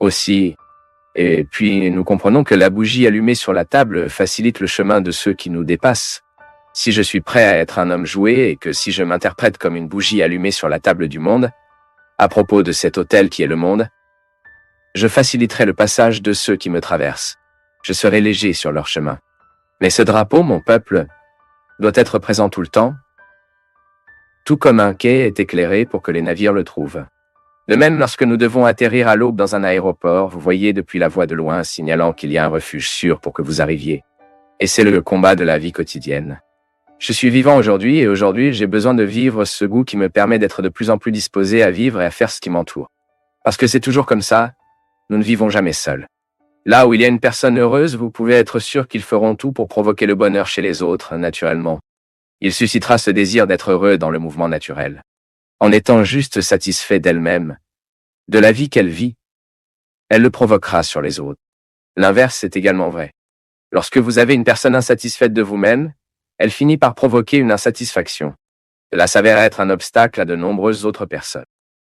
aussi. Et puis, nous comprenons que la bougie allumée sur la table facilite le chemin de ceux qui nous dépassent. Si je suis prêt à être un homme joué et que si je m'interprète comme une bougie allumée sur la table du monde, à propos de cet autel qui est le monde, je faciliterai le passage de ceux qui me traversent. Je serai léger sur leur chemin. Mais ce drapeau, mon peuple, doit être présent tout le temps, tout comme un quai est éclairé pour que les navires le trouvent. De même, lorsque nous devons atterrir à l'aube dans un aéroport, vous voyez depuis la voie de loin signalant qu'il y a un refuge sûr pour que vous arriviez. Et c'est le combat de la vie quotidienne. Je suis vivant aujourd'hui et aujourd'hui j'ai besoin de vivre ce goût qui me permet d'être de plus en plus disposé à vivre et à faire ce qui m'entoure. Parce que c'est toujours comme ça, nous ne vivons jamais seuls. Là où il y a une personne heureuse, vous pouvez être sûr qu'ils feront tout pour provoquer le bonheur chez les autres, naturellement. Il suscitera ce désir d'être heureux dans le mouvement naturel. En étant juste satisfait d'elle-même, de la vie qu'elle vit, elle le provoquera sur les autres. L'inverse est également vrai. Lorsque vous avez une personne insatisfaite de vous-même, elle finit par provoquer une insatisfaction. Cela s'avère être un obstacle à de nombreuses autres personnes.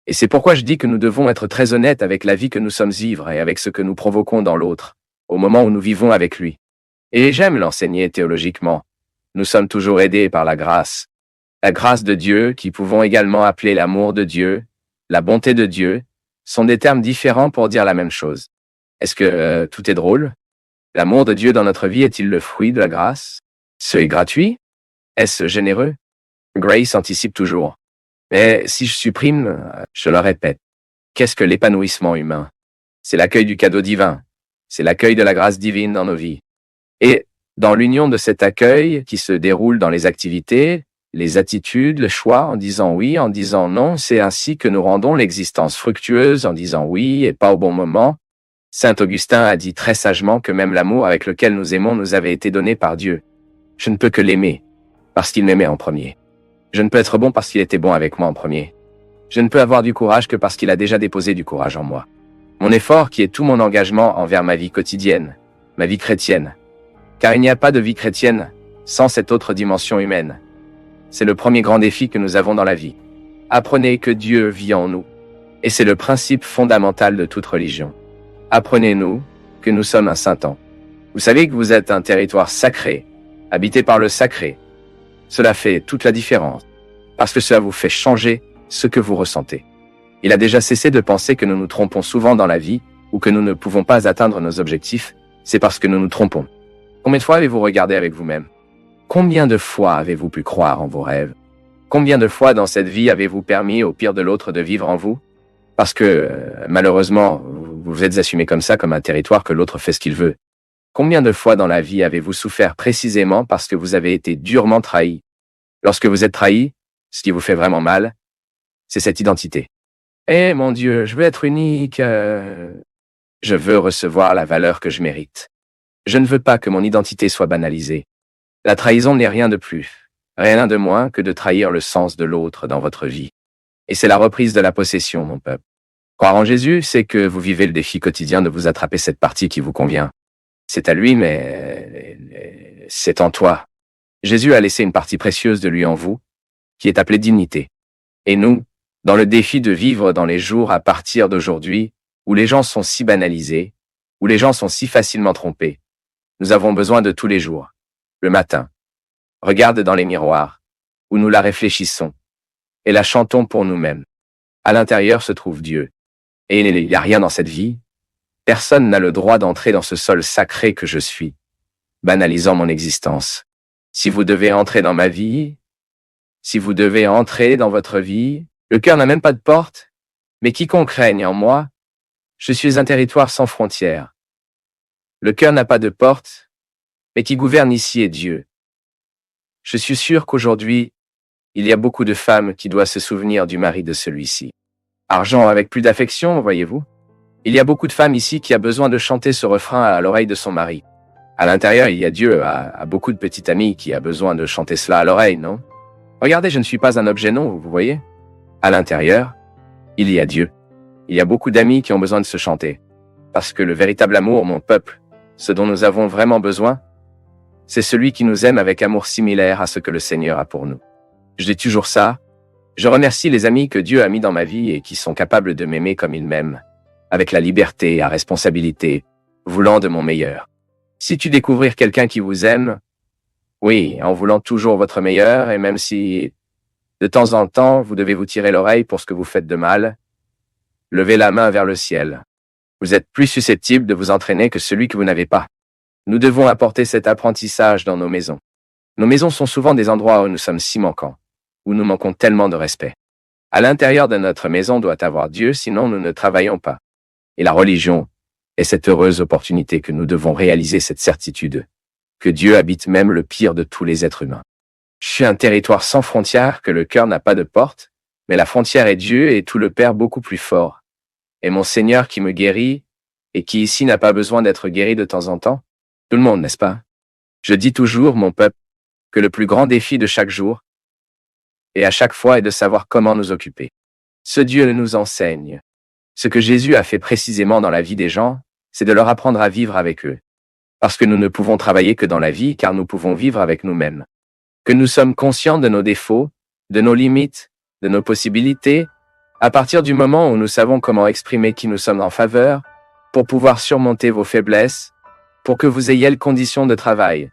Et c'est pourquoi je dis que nous devons être très honnêtes avec la vie que nous sommes vivre et avec ce que nous provoquons dans l'autre, au moment où nous vivons avec lui. Et j'aime l'enseigner théologiquement. Nous sommes toujours aidés par la grâce de Dieu, qui pouvons également appeler l'amour de Dieu, la bonté de Dieu, sont des termes différents pour dire la même chose. Est-ce que tout est drôle? L'amour de Dieu dans notre vie est-il le fruit de la grâce? Ce est gratuit? Est-ce généreux? Grace anticipe toujours. Mais si je supprime, je le répète. Qu'est-ce que l'épanouissement humain? C'est l'accueil du cadeau divin. C'est l'accueil de la grâce divine dans nos vies. Et dans l'union de cet accueil qui se déroule dans les activités, les attitudes, le choix, en disant oui, en disant non, c'est ainsi que nous rendons l'existence fructueuse en disant oui et pas au bon moment. Saint Augustin a dit très sagement que même l'amour avec lequel nous aimons nous avait été donné par Dieu. Je ne peux que l'aimer, parce qu'il m'aimait en premier. Je ne peux être bon parce qu'il était bon avec moi en premier. Je ne peux avoir du courage que parce qu'il a déjà déposé du courage en moi. Mon effort qui est tout mon engagement envers ma vie quotidienne, ma vie chrétienne. Car il n'y a pas de vie chrétienne sans cette autre dimension humaine. C'est le premier grand défi que nous avons dans la vie. Apprenez que Dieu vit en nous. Et c'est le principe fondamental de toute religion. Apprenez-nous que nous sommes un saint temps. Vous savez que vous êtes un territoire sacré, habité par le sacré. Cela fait toute la différence, parce que cela vous fait changer ce que vous ressentez. Il a déjà cessé de penser que nous nous trompons souvent dans la vie, ou que nous ne pouvons pas atteindre nos objectifs, c'est parce que nous nous trompons. Combien de fois avez-vous regardé avec vous-même? Combien de fois avez-vous pu croire en vos rêves? Combien de fois dans cette vie avez-vous permis au pire de l'autre de vivre en vous? Parce que, malheureusement, vous vous êtes assumé comme ça, comme un territoire que l'autre fait ce qu'il veut. Combien de fois dans la vie avez-vous souffert précisément parce que vous avez été durement trahi? Lorsque vous êtes trahi, ce qui vous fait vraiment mal, c'est cette identité. Eh mon Dieu, je veux être unique. Je veux recevoir la valeur que je mérite. Je ne veux pas que mon identité soit banalisée. La trahison n'est rien de plus, rien de moins que de trahir le sens de l'autre dans votre vie. Et c'est la reprise de la possession, mon peuple. Croire en Jésus, c'est que vous vivez le défi quotidien de vous attraper cette partie qui vous convient. C'est à lui, mais c'est en toi. Jésus a laissé une partie précieuse de lui en vous, qui est appelée dignité. Et nous, dans le défi de vivre dans les jours à partir d'aujourd'hui, où les gens sont si banalisés, où les gens sont si facilement trompés, nous avons besoin de tous les jours. Le matin, regarde dans les miroirs, où nous la réfléchissons, et la chantons pour nous-mêmes. À l'intérieur se trouve Dieu. Et il n'y a rien dans cette vie. Personne n'a le droit d'entrer dans ce sol sacré que je suis, banalisant mon existence. Si vous devez entrer dans ma vie, si vous devez entrer dans votre vie, le cœur n'a même pas de porte, mais quiconque règne en moi, je suis un territoire sans frontières. Le cœur n'a pas de porte, mais qui gouverne ici est Dieu. Je suis sûr qu'aujourd'hui, il y a beaucoup de femmes qui doivent se souvenir du mari de celui-ci. Argent avec plus d'affection, voyez-vous? Il y a beaucoup de femmes ici qui a besoin de chanter ce refrain à l'oreille de son mari. À l'intérieur, il y a Dieu, à beaucoup de petites amies qui a besoin de chanter cela à l'oreille, non? Regardez, je ne suis pas un objet, non, vous voyez? À l'intérieur, il y a Dieu. Il y a beaucoup d'amis qui ont besoin de se chanter. Parce que le véritable amour, mon peuple, ce dont nous avons vraiment besoin, c'est celui qui nous aime avec amour similaire à ce que le Seigneur a pour nous. Je dis toujours ça. Je remercie les amis que Dieu a mis dans ma vie et qui sont capables de m'aimer comme il m'aime, avec la liberté à responsabilité, voulant de mon meilleur. Si tu découvrir quelqu'un qui vous aime, oui, en voulant toujours votre meilleur, et même si, de temps en temps, vous devez vous tirer l'oreille pour ce que vous faites de mal, levez la main vers le ciel. Vous êtes plus susceptible de vous entraîner que celui que vous n'avez pas. Nous devons apporter cet apprentissage dans nos maisons. Nos maisons sont souvent des endroits où nous sommes si manquants, où nous manquons tellement de respect. À l'intérieur de notre maison doit avoir Dieu, sinon nous ne travaillons pas. Et la religion est cette heureuse opportunité que nous devons réaliser cette certitude, que Dieu habite même le pire de tous les êtres humains. Je suis un territoire sans frontières, que le cœur n'a pas de porte, mais la frontière est Dieu et tout le Père beaucoup plus fort. Et mon Seigneur qui me guérit, et qui ici n'a pas besoin d'être guéri de temps en temps. Tout le monde, n'est-ce pas? Je dis toujours, mon peuple, que le plus grand défi de chaque jour, et à chaque fois, est de savoir comment nous occuper. Ce Dieu nous enseigne. Ce que Jésus a fait précisément dans la vie des gens, c'est de leur apprendre à vivre avec eux. Parce que nous ne pouvons travailler que dans la vie, car nous pouvons vivre avec nous-mêmes. Que nous sommes conscients de nos défauts, de nos limites, de nos possibilités, à partir du moment où nous savons comment exprimer qui nous sommes en faveur, pour pouvoir surmonter vos faiblesses, pour que vous ayez les conditions de travail.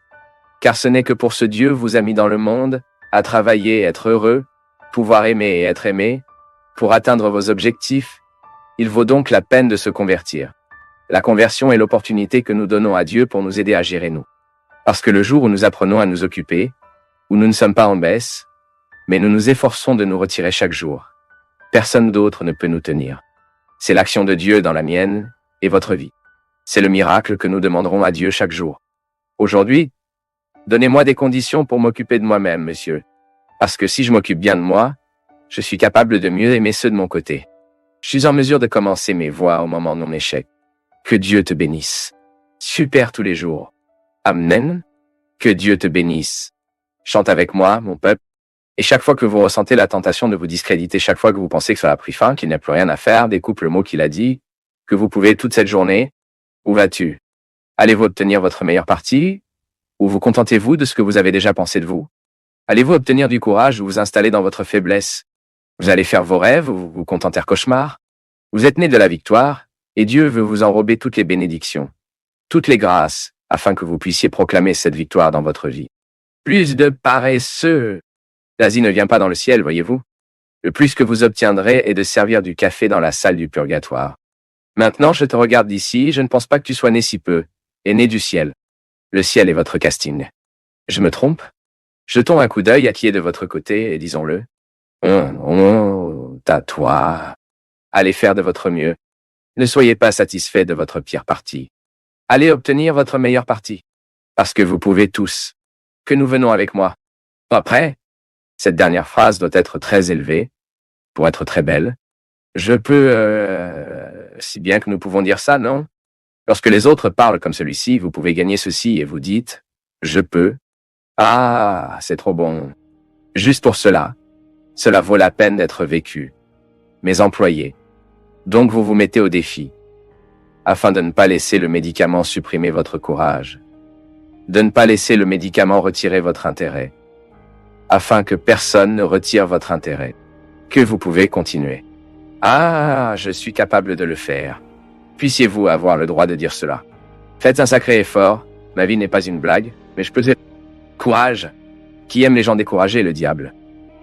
Car ce n'est que pour ce Dieu vous a mis dans le monde, à travailler et être heureux, pouvoir aimer et être aimé, pour atteindre vos objectifs. Il vaut donc la peine de se convertir. La conversion est l'opportunité que nous donnons à Dieu pour nous aider à gérer nous. Parce que le jour où nous apprenons à nous occuper, où nous ne sommes pas en baisse, mais nous nous efforçons de nous retirer chaque jour, personne d'autre ne peut nous tenir. C'est l'action de Dieu dans la mienne et votre vie. C'est le miracle que nous demanderons à Dieu chaque jour. Aujourd'hui, donnez-moi des conditions pour m'occuper de moi-même, monsieur. Parce que si je m'occupe bien de moi, je suis capable de mieux aimer ceux de mon côté. Je suis en mesure de commencer mes voies au moment de mon échec. Que Dieu te bénisse. Super tous les jours. Amen. Que Dieu te bénisse. Chante avec moi, mon peuple. Et chaque fois que vous ressentez la tentation de vous discréditer, chaque fois que vous pensez que ça a pris fin, qu'il n'y a plus rien à faire, découpe le mot qu'il a dit, que vous pouvez toute cette journée. Où vas-tu? Allez-vous obtenir votre meilleure partie? Ou vous contentez-vous de ce que vous avez déjà pensé de vous? Allez-vous obtenir du courage ou vous installer dans votre faiblesse? Vous allez faire vos rêves ou vous vous contenter cauchemar? Vous êtes né de la victoire, et Dieu veut vous enrober toutes les bénédictions, toutes les grâces, afin que vous puissiez proclamer cette victoire dans votre vie. Plus de paresseux. L'Asie ne vient pas dans le ciel, voyez-vous. Le plus que vous obtiendrez est de servir du café dans la salle du purgatoire. Maintenant, je te regarde d'ici, je ne pense pas que tu sois né si peu, et né du ciel. Le ciel est votre casting. Je me trompe? Jetons un coup d'œil à qui est de votre côté, et disons-le. Toi. Allez faire de votre mieux. Ne soyez pas satisfait de votre pire partie. Allez obtenir votre meilleure partie. Parce que vous pouvez tous. Que nous venons avec moi. Après, cette dernière phrase doit être très élevée, pour être très belle. Je peux, si bien que nous pouvons dire ça, non? Lorsque les autres parlent comme celui-ci, vous pouvez gagner ceci et vous dites, je peux. Ah, c'est trop bon. Juste pour cela, cela vaut la peine d'être vécu. Mes employés. Donc vous vous mettez au défi, afin de ne pas laisser le médicament supprimer votre courage, de ne pas laisser le médicament retirer votre intérêt, afin que personne ne retire votre intérêt, que vous pouvez continuer. Ah, je suis capable de le faire. Puissiez-vous avoir le droit de dire cela. Faites un sacré effort, ma vie n'est pas une blague, mais je peux dire courage. Qui aime les gens découragés, le diable?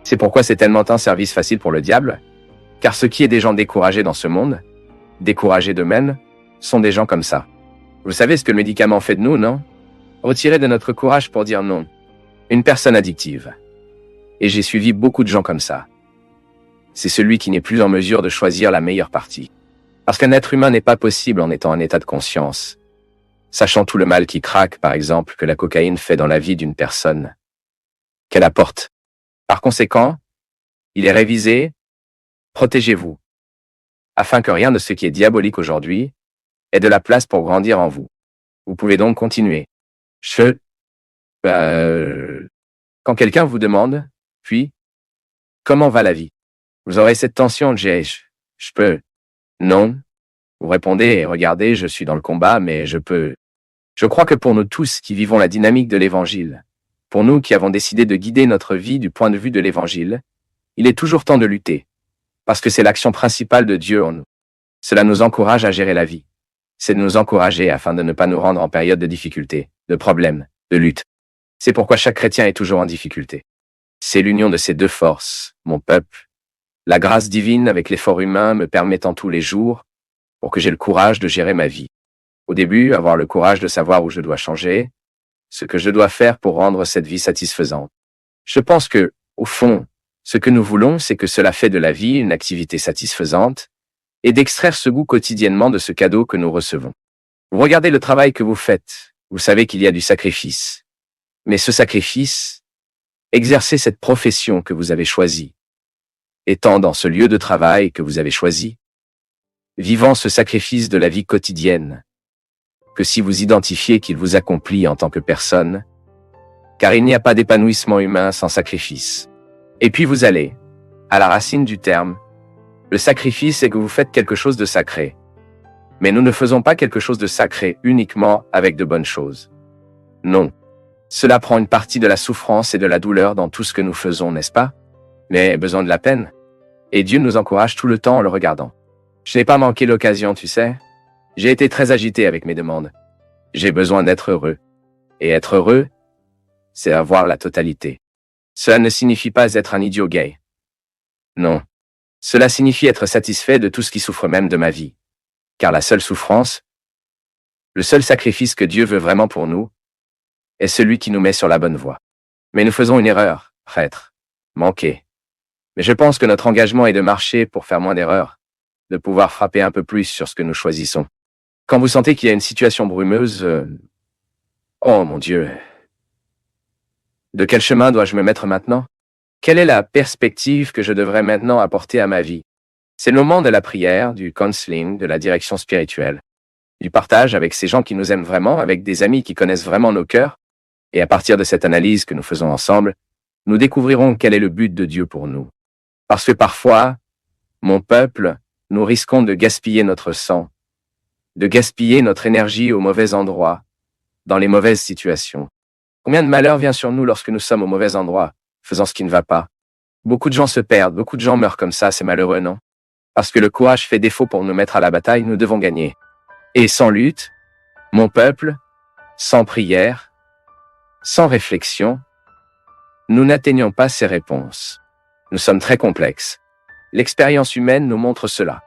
C'est pourquoi c'est tellement un service facile pour le diable, car ce qui est des gens découragés dans ce monde, découragés d'eux-mêmes, sont des gens comme ça. Vous savez ce que le médicament fait de nous, non? Retirer de notre courage pour dire non. Une personne addictive. Et j'ai suivi beaucoup de gens comme ça. C'est celui qui n'est plus en mesure de choisir la meilleure partie. Parce qu'un être humain n'est pas possible en étant en état de conscience. Sachant tout le mal qui craque, par exemple, que la cocaïne fait dans la vie d'une personne, qu'elle apporte. Par conséquent, il est révisé, protégez-vous, afin que rien de ce qui est diabolique aujourd'hui ait de la place pour grandir en vous. Vous pouvez donc continuer. Quand quelqu'un vous demande, puis, comment va la vie? Vous aurez cette tension de je peux. Non. Vous répondez, regardez, je suis dans le combat, mais je peux. Je crois que pour nous tous qui vivons la dynamique de l'Évangile, pour nous qui avons décidé de guider notre vie du point de vue de l'Évangile, il est toujours temps de lutter, parce que c'est l'action principale de Dieu en nous. Cela nous encourage à gérer la vie. C'est de nous encourager afin de ne pas nous rendre en période de difficulté, de problème, de lutte. C'est pourquoi chaque chrétien est toujours en difficulté. C'est l'union de ces deux forces, mon peuple. La grâce divine avec l'effort humain me permettant tous les jours pour que j'ai le courage de gérer ma vie. Au début, avoir le courage de savoir où je dois changer, ce que je dois faire pour rendre cette vie satisfaisante. Je pense que, au fond, ce que nous voulons, c'est que cela fait de la vie une activité satisfaisante et d'extraire ce goût quotidiennement de ce cadeau que nous recevons. Vous regardez le travail que vous faites, vous savez qu'il y a du sacrifice. Mais ce sacrifice, exercer cette profession que vous avez choisie, étant dans ce lieu de travail que vous avez choisi, vivant ce sacrifice de la vie quotidienne, que si vous identifiez qu'il vous accomplit en tant que personne, car il n'y a pas d'épanouissement humain sans sacrifice. Et puis vous allez, à la racine du terme, le sacrifice est que vous faites quelque chose de sacré. Mais nous ne faisons pas quelque chose de sacré uniquement avec de bonnes choses. Non. Cela prend une partie de la souffrance et de la douleur dans tout ce que nous faisons, n'est-ce pas? Mais besoin de la peine. Et Dieu nous encourage tout le temps en le regardant. Je n'ai pas manqué l'occasion, tu sais. J'ai été très agité avec mes demandes. J'ai besoin d'être heureux. Et être heureux, c'est avoir la totalité. Cela ne signifie pas être un idiot gay. Non. Cela signifie être satisfait de tout ce qui souffre même de ma vie. Car la seule souffrance, le seul sacrifice que Dieu veut vraiment pour nous, est celui qui nous met sur la bonne voie. Mais nous faisons une erreur, prêtre. Manquer. Mais je pense que notre engagement est de marcher pour faire moins d'erreurs, de pouvoir frapper un peu plus sur ce que nous choisissons. Quand vous sentez qu'il y a une situation brumeuse, oh mon Dieu, de quel chemin dois-je me mettre maintenant? Quelle est la perspective que je devrais maintenant apporter à ma vie? C'est le moment de la prière, du counseling, de la direction spirituelle, du partage avec ces gens qui nous aiment vraiment, avec des amis qui connaissent vraiment nos cœurs, et à partir de cette analyse que nous faisons ensemble, nous découvrirons quel est le but de Dieu pour nous. Parce que parfois, mon peuple, nous risquons de gaspiller notre sang, de gaspiller notre énergie au mauvais endroit, dans les mauvaises situations. Combien de malheur vient sur nous lorsque nous sommes au mauvais endroit, faisant ce qui ne va pas? Beaucoup de gens se perdent, beaucoup de gens meurent comme ça, c'est malheureux, non? Parce que le courage fait défaut pour nous mettre à la bataille, nous devons gagner. Et sans lutte, mon peuple, sans prière, sans réflexion, nous n'atteignons pas ces réponses. Nous sommes très complexes. L'expérience humaine nous montre cela.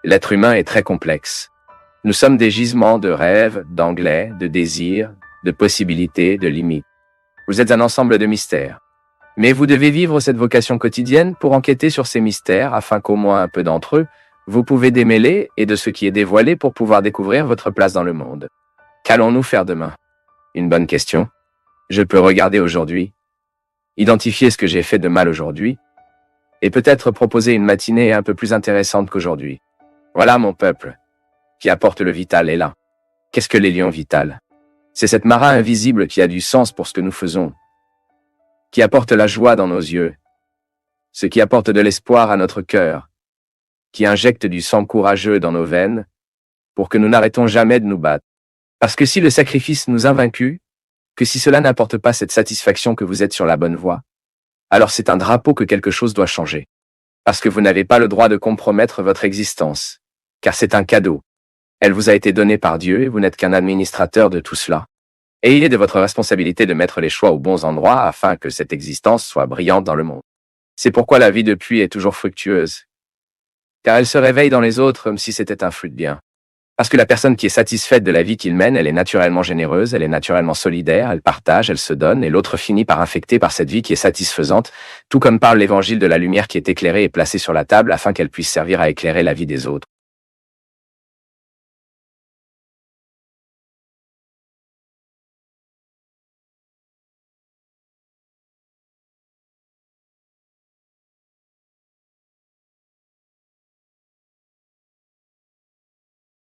L'être humain est très complexe. Nous sommes des gisements de rêves, d'anglais, de désirs, de possibilités, de limites. Vous êtes un ensemble de mystères. Mais vous devez vivre cette vocation quotidienne pour enquêter sur ces mystères afin qu'au moins un peu d'entre eux, vous pouvez démêler et de ce qui est dévoilé pour pouvoir découvrir votre place dans le monde. Qu'allons-nous faire demain? Une bonne question. Je peux regarder aujourd'hui, identifier ce que j'ai fait de mal aujourd'hui, et peut-être proposer une matinée un peu plus intéressante qu'aujourd'hui. Voilà mon peuple, qui apporte le vital est là. Qu'est-ce que les lions vitales? C'est cette marin invisible qui a du sens pour ce que nous faisons, qui apporte la joie dans nos yeux, ce qui apporte de l'espoir à notre cœur, qui injecte du sang courageux dans nos veines, pour que nous n'arrêtons jamais de nous battre. Parce que si le sacrifice nous a vaincus, que si cela n'apporte pas cette satisfaction que vous êtes sur la bonne voie, alors c'est un drapeau que quelque chose doit changer. Parce que vous n'avez pas le droit de compromettre votre existence, car c'est un cadeau. Elle vous a été donnée par Dieu et vous n'êtes qu'un administrateur de tout cela. Et il est de votre responsabilité de mettre les choix aux bons endroits afin que cette existence soit brillante dans le monde. C'est pourquoi la vie de pluie est toujours fructueuse. Car elle se réveille dans les autres comme si c'était un fruit de bien. Parce que la personne qui est satisfaite de la vie qu'il mène, elle est naturellement généreuse, elle est naturellement solidaire, elle partage, elle se donne, et l'autre finit par infecter par cette vie qui est satisfaisante, tout comme parle l'évangile de la lumière qui est éclairée et placée sur la table afin qu'elle puisse servir à éclairer la vie des autres.